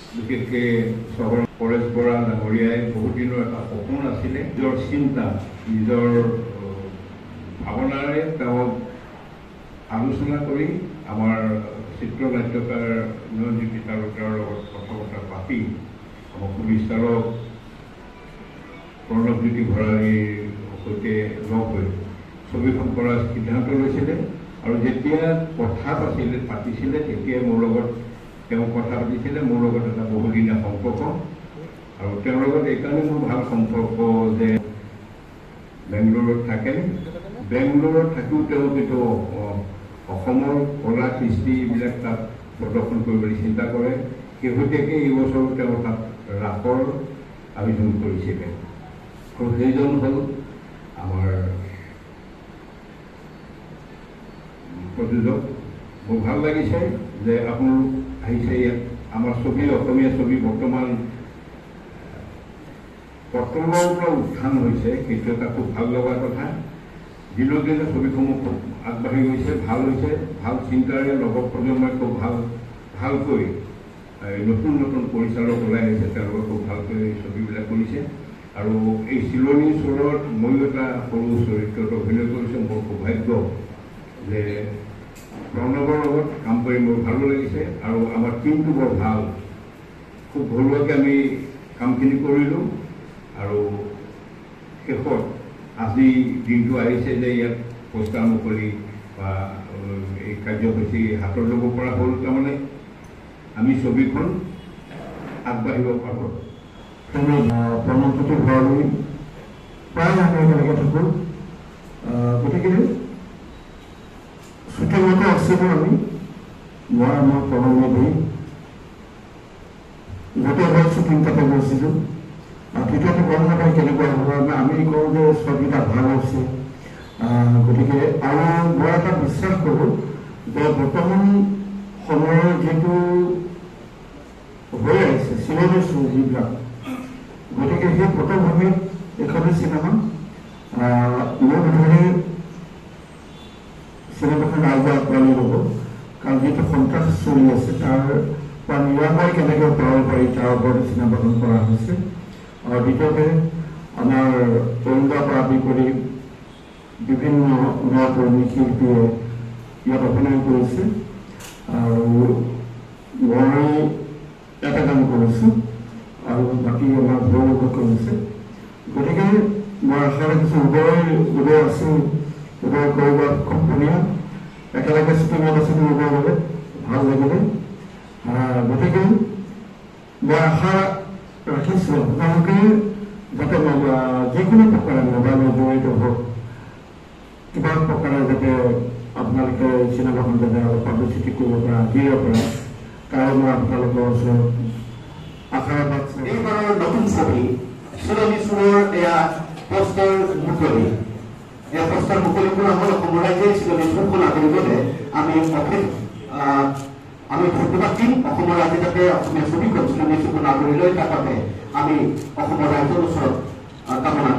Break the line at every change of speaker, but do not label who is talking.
বিশেষকৈ চহৰ পৰেশ বৰা ডাঙৰীয়াই বহুত দিনৰ এটা সপোন আছিলে নিজৰ চিন্তা নিজৰ ভাৱনাৰে তেওঁক আলোচনা কৰি আমাৰ চিত্ৰ নাট্যকাৰ নয়নজ্যোতি তালুকদাৰৰ লগত কথা বতৰা পাতি আমাৰ সুবিচাৰক প্ৰণৱজ্যোতি ভৰালীৰ সৈতে লগ হৈ ছবিখন কৰাৰ সিদ্ধান্ত লৈছিলে আৰু যেতিয়া কথা পাতিছিলে তেতিয়াই মোৰ লগত তেওঁ কথা পাতিছিলে মোৰ লগত এটা বহুদিনীয়া সম্পৰ্ক আৰু তেওঁৰ লগত এইকাৰণে মোৰ ভাল সম্পৰ্ক যে বেংগলোৰত থাকে বেংগলোৰত থাকিও তেওঁ কিন্তু অসমৰ কলা কৃষ্টি এইবিলাক তাত প্ৰদৰ্শন কৰিবলৈ চিন্তা কৰে শেহতীয়াকৈ এই বছৰ তেওঁ তাত ৰাসৰ আয়োজন কৰিছিলে আৰু সেইজন হ'ল আমাৰ প্ৰযোজক মোৰ ভাল লাগিছে যে আপোনালোক আহিছে ইয়াত আমাৰ ছবি অসমীয়া ছবি বৰ্তমান পতনৰ পৰা উত্থান হৈছে সেইটো এটা খুব ভাল লগা কথা দিনক দিনে ছবিসমূহ খুব আগবাঢ়ি গৈছে ভাল হৈছে ভাল চিন্তাৰে নৱপ্ৰজন্মই খুব ভালকৈ নতুন নতুন পৰিচালক ওলাই আহিছে তেওঁলোকে খুব ভালকৈ ছবিবিলাক কৰিছে আৰু এই চিলনী চোৰত ময়ো এটা সৰু চৰিত্ৰত অভিনয় কৰিছোঁ মোৰ সৌভাগ্য যে প্ৰণৱৰ লগত কাম কৰি মোৰ ভালো লাগিছে আৰু আমাৰ টিমটো বৰ ভাল খুব ঘৰুৱাকৈ আমি কামখিনি কৰিলোঁ আৰু শেষত আজি দিনটো আহিছে যে ইয়াত পোষ্টাৰ মুকলি বা এই কাৰ্যসূচী হাতত ল'ব পৰা হ'ল তাৰমানে আমি ছবিখন আগবাঢ়িব পাৰোঁ প্ৰণৱজ্যোতি ভৰালী প্ৰায় আমি একেলগে থাকোঁ গতিকে ছুটিমতে আছিলোঁ আমি মই আমাৰ প্ৰণৱী গোটেই শ্বুটিং তাতে গৈছিলোঁ তেতিয়াতো গম নাপায় কেনেকুৱা হ'ব আমি কওঁ যে ছবিটা ভাল হৈছে গতিকে আৰু মই এটা বিশ্বাস কৰোঁ যে বৰ্তমান সময়ৰ যিটো হৈ আহিছে চিলনী শ্ব' যিবিলাক গতিকে সেই পটভূমিত এইখনে চিনেমা মোৰ বোধেৰে চিনেমাখন ৰাইজে আঁকোৱালি ল'ব কাৰণ যিটো সন্ত্ৰাস চলি আছে তাৰ পৰা নিৰাময় কেনেকৈ পাব পাৰি তাৰ ওপৰতে চিনেমাখন কৰা হৈছে আৰু দ্বিতীয়তে আমাৰ তৰুণৰ পৰা আদি কৰি বিভিন্ন নকৰ্মী শিল্পীয়ে ইয়াত অভিনয় কৰিছে আৰু মই এটা কাম কৰিছোঁ আৰু বাকী আমাৰ ভৈৰৱক কৰিছে গতিকে মই আশা ৰাখিছোঁ উদয় আছোঁ উদয় কৰিব খুব ধুনীয়া একেলগে শ্বুটিঙত আছিলোঁ উদয় গ'লে ভাল লাগিলে গতিকে মই আশা ৰাখিছোঁ আপোনালোকে যাতে যিকোনো প্ৰকাৰে মোবাইলৰ জড়িত হওক কিবা প্ৰকাৰে যাতে আপোনালোকে চিনেমাখন যাতে অলপ পাব্লিচিটি কৰিব পৰা দিব পাৰে তাৰ মই আপোনালোকৰ ওচৰত আশাবাদ এইবাৰৰ নতুন ছবি চিলনী চোৰৰ এয়া পোষ্টাৰ মুকলি এই পোষ্টাৰ মুকলি কৰা হ'ল অসমৰ ৰাইজে চিলনী চোৰখন আদৰিবলৈ আমি ধন্যবাদ দিম অসমৰ ৰাইজে যাতে অসমীয়া ছবিখন চিলনী চোৰখন আদৰি লয় তাৰ বাবে আমি অসমৰ ৰাইজৰ ওচৰত কামনা